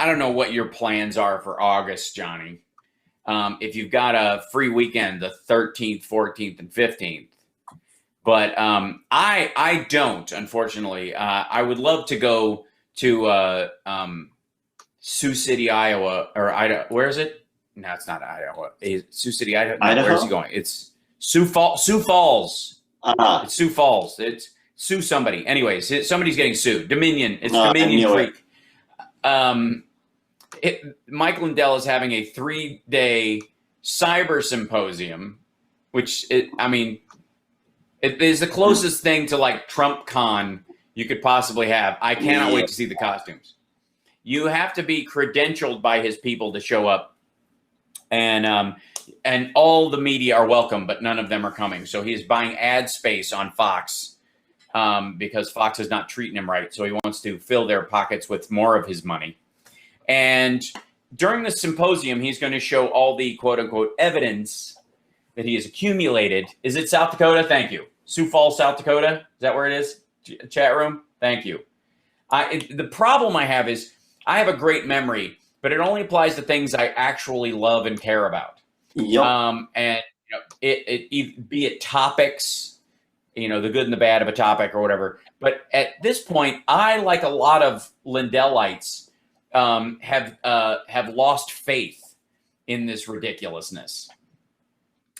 I don't know what your plans are for August, Johnny. If you've got a free weekend, the 13th, 14th, and 15th. But I don't, unfortunately. I would love to go to Sioux City, Iowa, or Idaho. Where is it? No, it's not Iowa. Sioux City, Idaho. No, Idaho? Where's he going? It's Sioux Falls. It's Sioux Falls. It's Sioux somebody. Anyways, somebody's getting sued. Dominion. It's Dominion Creek. Mike Lindell is having a 3-day cyber symposium, which it is the closest thing to like Trump Con you could possibly have. I cannot wait to see the costumes. You have to be credentialed by his people to show up, and all the media are welcome, but none of them are coming. So he's buying ad space on Fox because Fox is not treating him right. So he wants to fill their pockets with more of his money. And during the symposium, he's going to show all the quote unquote evidence that he has accumulated. Is it South Dakota? Thank you. Sioux Falls, South Dakota. Is that where it is? Chat room. Thank you. The problem I have is I have a great memory, but it only applies to things I actually love and care about. Yep. And be it topics, the good and the bad of a topic or whatever. But at this point, I, like a lot of Lindellites, have lost faith in this ridiculousness.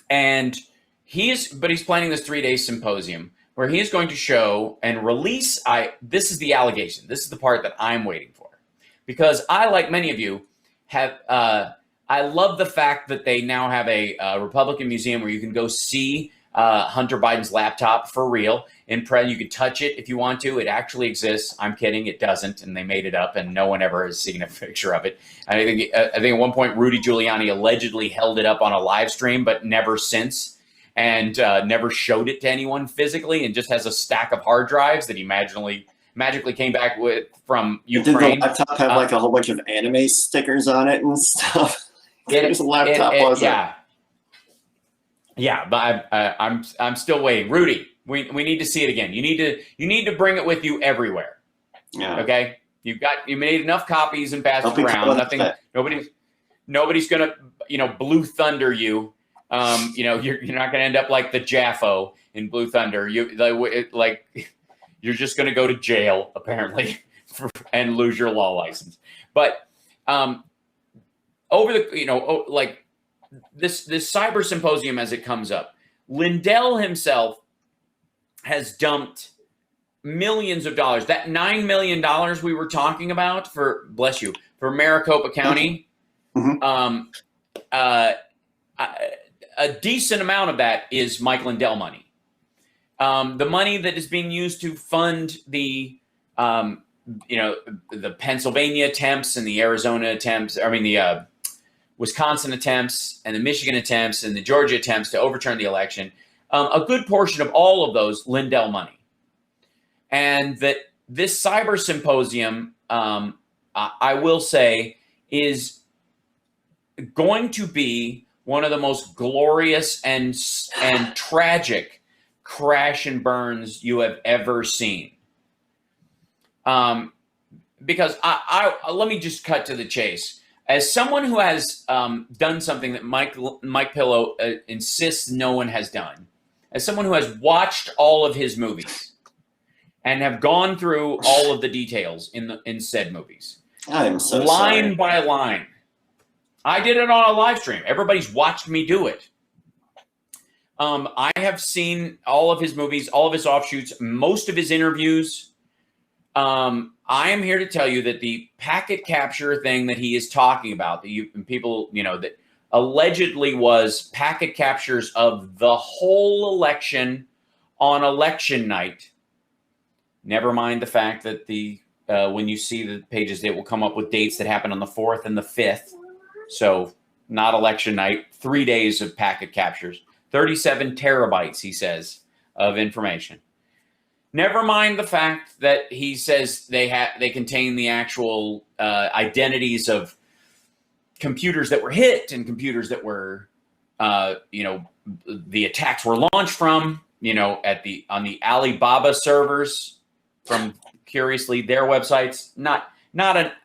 And he's planning this 3-day symposium where he is going to show and release. This is the allegation. This is the part that I'm waiting for, because I, like many of you, have. I love the fact that they now have a Republican museum where you can go see Hunter Biden's laptop for real. You can touch it if you want to. It actually exists. I'm kidding. It doesn't. And they made it up, and no one ever has seen a picture of it. And I think at one point, Rudy Giuliani allegedly held it up on a live stream, but never since, and never showed it to anyone physically, and just has a stack of hard drives that he magically came back with from Ukraine. Did the laptop have like a whole bunch of anime stickers on it and stuff? There's a laptop, wasn't it? Yeah, but I'm still waiting. Rudy, we need to see it again. You need to bring it with you everywhere. Yeah. Okay. You made enough copies and passed it around. Nobody's gonna Blue Thunder you. You're not gonna end up like the Jaffo in Blue Thunder. You're just gonna go to jail apparently and lose your law license. But over the this cyber symposium as it comes up, Lindell himself has dumped millions of dollars. That $9 million we were talking about for Maricopa County, a decent amount of that is Mike Lindell money. The money that is being used to fund the Pennsylvania attempts and the Arizona attempts, the Wisconsin attempts and the Michigan attempts and the Georgia attempts to overturn the election, a good portion of all of those Lindell money. And that this cyber symposium, I will say, is going to be one of the most glorious and tragic crash and burns you have ever seen. Because let me just cut to the chase. As someone who has done something that Mike Pillow insists no one has done, as someone who has watched all of his movies and have gone through all of the details in said movies, I'm so line by line, I did it on a live stream. Everybody's watched me do it. I have seen all of his movies, all of his offshoots, most of his interviews. I am here to tell you that the packet capture thing that he is talking about, that allegedly was packet captures of the whole election on election night. Never mind the fact that when you see the pages, it will come up with dates that happened on the 4th and the 5th. So not election night, 3 days of packet captures, 37 terabytes, he says, of information. Never mind the fact that he says they contain the actual identities of computers that were hit and computers that were, the attacks were launched from, on the Alibaba servers from, curiously, their websites. Not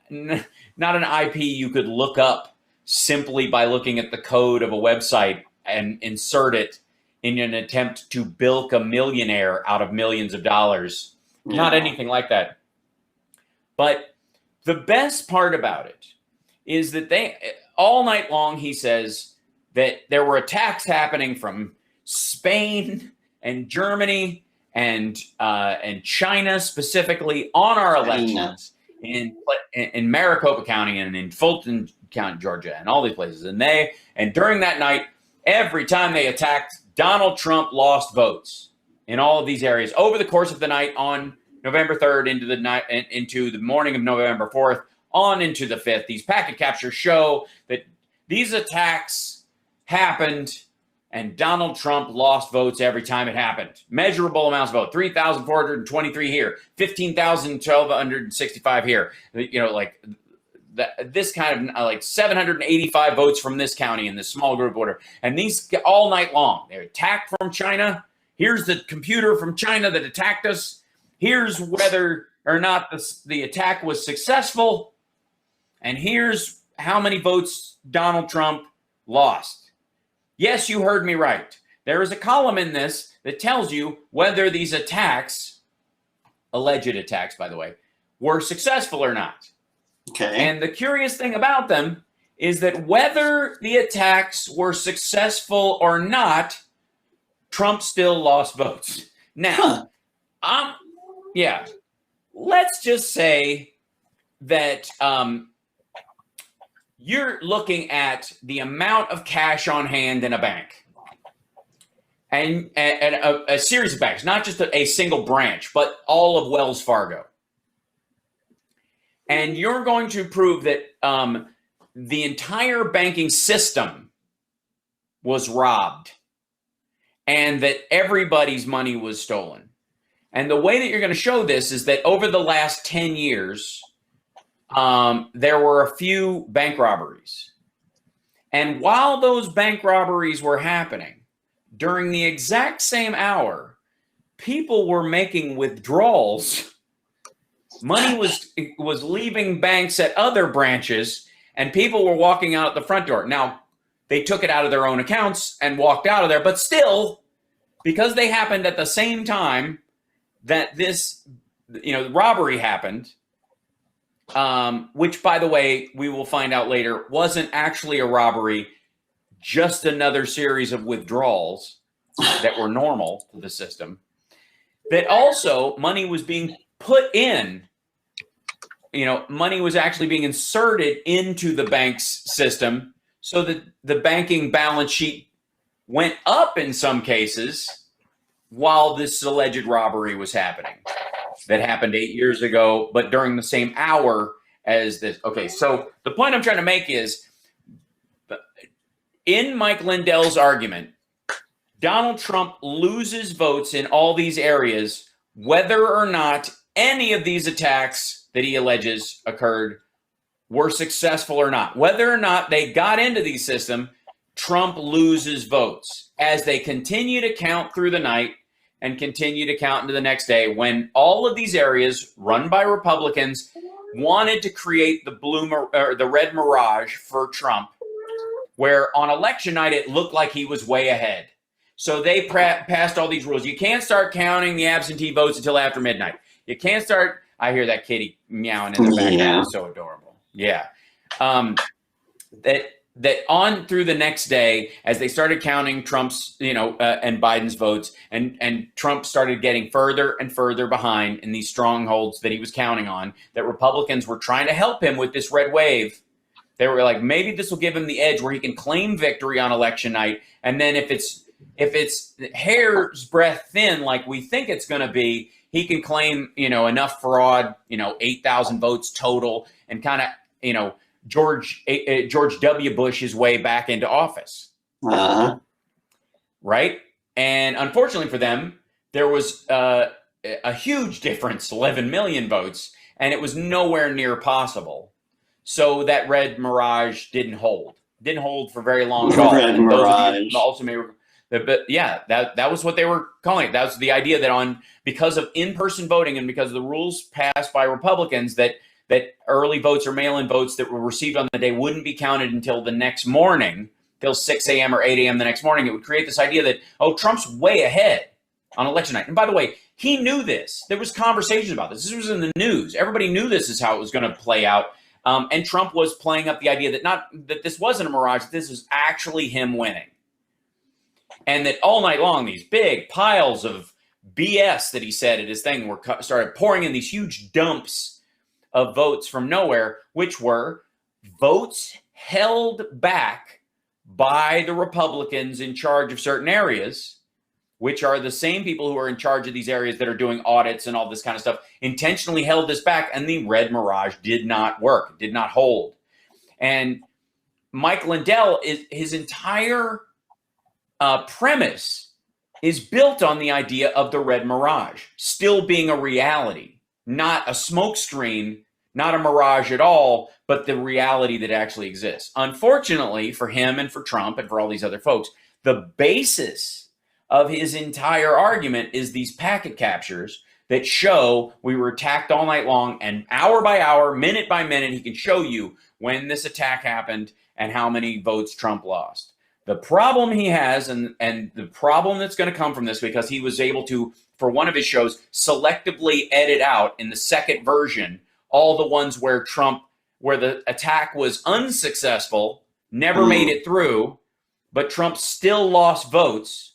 not an IP you could look up simply by looking at the code of a website and insert it in an attempt to bilk a millionaire out of millions of dollars. Yeah. Not anything like that. But the best part about it is that all night long, he says that there were attacks happening from Spain and Germany and China specifically on our elections in Maricopa County and in Fulton County, Georgia, and all these places. And during that night, every time they attacked, Donald Trump lost votes in all of these areas over the course of the night on November 3rd into the morning of November 4th, on into the 5th. These packet captures show that these attacks happened and Donald Trump lost votes every time it happened. Measurable amounts of votes, 3,423 here, 15,165 here. This kind of like 785 votes from this county in this small group order. And these all night long, they're attacked from China. Here's the computer from China that attacked us. Here's whether or not the attack was successful. And here's how many votes Donald Trump lost. Yes, you heard me right. There is a column in this that tells you whether these attacks, alleged attacks, by the way, were successful or not. Okay. And the curious thing about them is that whether the attacks were successful or not, Trump still lost votes. Now, let's just say that you're looking at the amount of cash on hand in a bank and a series of banks, not just a single branch, but all of Wells Fargo. And you're going to prove that the entire banking system was robbed and that everybody's money was stolen. And the way that you're going to show this is that over the last 10 years, there were a few bank robberies. And while those bank robberies were happening, during the exact same hour, people were making withdrawals. Money was leaving banks at other branches, and people were walking out the front door. Now, they took it out of their own accounts and walked out of there, but still, because they happened at the same time that this, robbery happened, which, by the way, we will find out later, wasn't actually a robbery, just another series of withdrawals that were normal to the system, that also money was being put in, money was actually being inserted into the bank's system so that the banking balance sheet went up in some cases while this alleged robbery was happening. That happened 8 years ago, but during the same hour as this. Okay, so the point I'm trying to make is, in Mike Lindell's argument, Donald Trump loses votes in all these areas, whether or not any of these attacks that he alleges occurred were successful or not. Whether or not they got into the system, Trump loses votes as they continue to count through the night and continue to count into the next day, when all of these areas run by Republicans wanted to create the red mirage for Trump, where on election night it looked like he was way ahead. So they passed all these rules. You can't start counting the absentee votes until after midnight. You can't start. I hear that kitty meowing in the background. Yeah. It's so adorable. Yeah. That on through the next day, as they started counting Trump's, and Biden's votes, and Trump started getting further and further behind in these strongholds that he was counting on, that Republicans were trying to help him with this red wave. They were like, maybe this will give him the edge where he can claim victory on election night. And then if it's hair's breadth thin, like we think it's going to be, he can claim, enough fraud, 8,000 votes total, and kind of, George W. Bush his way back into office. Uh-huh. Right? And unfortunately for them, there was a huge difference, 11 million votes, and it was nowhere near possible. So that red mirage didn't hold. Didn't hold for very long at all. Red mirage. But yeah, that was what they were calling it. That was the idea that because of in-person voting and because of the rules passed by Republicans, that that early votes or mail-in votes that were received on the day wouldn't be counted until the next morning, till 6 a.m. or 8 a.m. the next morning. It would create this idea that, oh, Trump's way ahead on election night. And by the way, he knew this. There was conversations about this. This was in the news. Everybody knew this is how it was going to play out. And Trump was playing up the idea that this wasn't a mirage, this was actually him winning. And that all night long, these big piles of BS that he said at his thing started pouring in, these huge dumps of votes from nowhere, which were votes held back by the Republicans in charge of certain areas, which are the same people who are in charge of these areas that are doing audits and all this kind of stuff, intentionally held this back, and the red mirage did not work, did not hold. And Mike Lindell, his entire premise is built on the idea of the red mirage still being a reality, not a smokescreen, not a mirage at all, but the reality that actually exists. Unfortunately for him and for Trump and for all these other folks, the basis of his entire argument is these packet captures that show we were attacked all night long, and hour by hour, minute by minute, he can show you when this attack happened and how many votes Trump lost. The problem he has, and the problem that's going to come from this, because he was able to, for one of his shows, selectively edit out in the second version all the ones where the attack was unsuccessful, never made it through, but Trump still lost votes.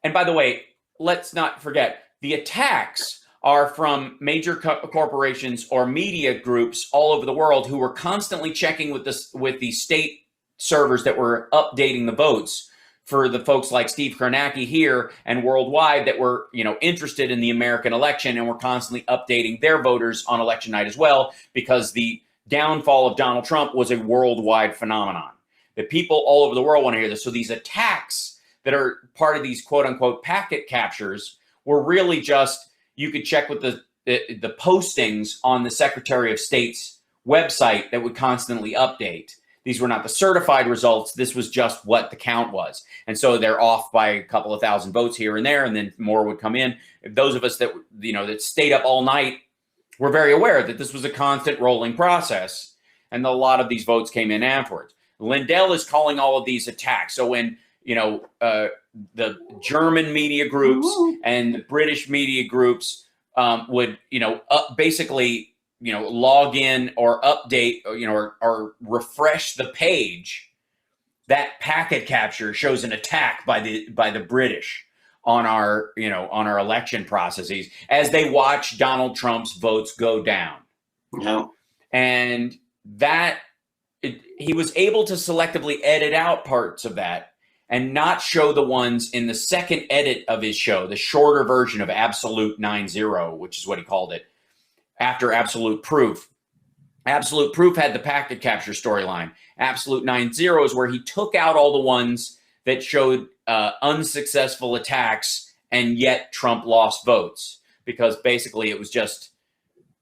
And by the way, let's not forget, the attacks are from major corporations or media groups all over the world who were constantly checking with the state servers that were updating the votes for the folks like Steve Kornacki here and worldwide that were, interested in the American election and were constantly updating their voters on election night as well, because the downfall of Donald Trump was a worldwide phenomenon. The people all over the world want to hear this. So these attacks that are part of these quote unquote packet captures were really just, you could check with the postings on the Secretary of State's website that would constantly update. These were not the certified results. This was just what the count was. And so they're off by a couple of thousand votes here and there, and then more would come in. Those of us that, that stayed up all night were very aware that this was a constant rolling process, and a lot of these votes came in afterwards. Lindell is calling all of these attacks. So when, the German media groups and the British media groups would, basically, log in or update, or refresh the page, that packet capture shows an attack by the British on our election processes as they watch Donald Trump's votes go down. No. And he was able to selectively edit out parts of that and not show the ones in the second edit of his show, the shorter version of Absolute 9-0, which is what he called it, after Absolute Proof. Absolute Proof had the packet capture storyline. Absolute 9-0 is where he took out all the ones that showed unsuccessful attacks, and yet Trump lost votes, because basically it was just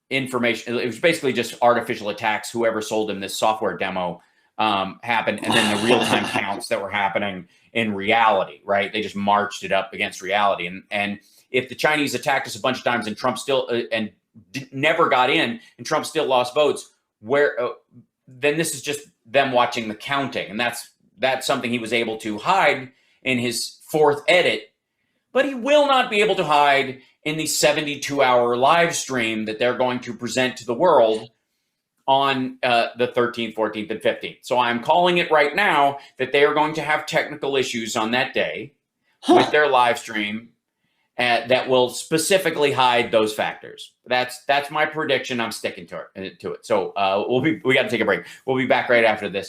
information. It was basically just artificial attacks. Whoever sold him this software demo happened, and then the real-time counts that were happening in reality, right? They just marched it up against reality. And if the Chinese attacked us a bunch of times and Trump still never got in, and Trump still lost votes, then this is just them watching the counting. And that's something he was able to hide in his fourth edit, but he will not be able to hide in the 72-hour live stream that they're going to present to the world on the 13th, 14th, and 15th. So I'm calling it right now that they are going to have technical issues on that day with their live stream that will specifically hide those factors. That's my prediction. I'm sticking to it. So we got to take a break. We'll be back right after this.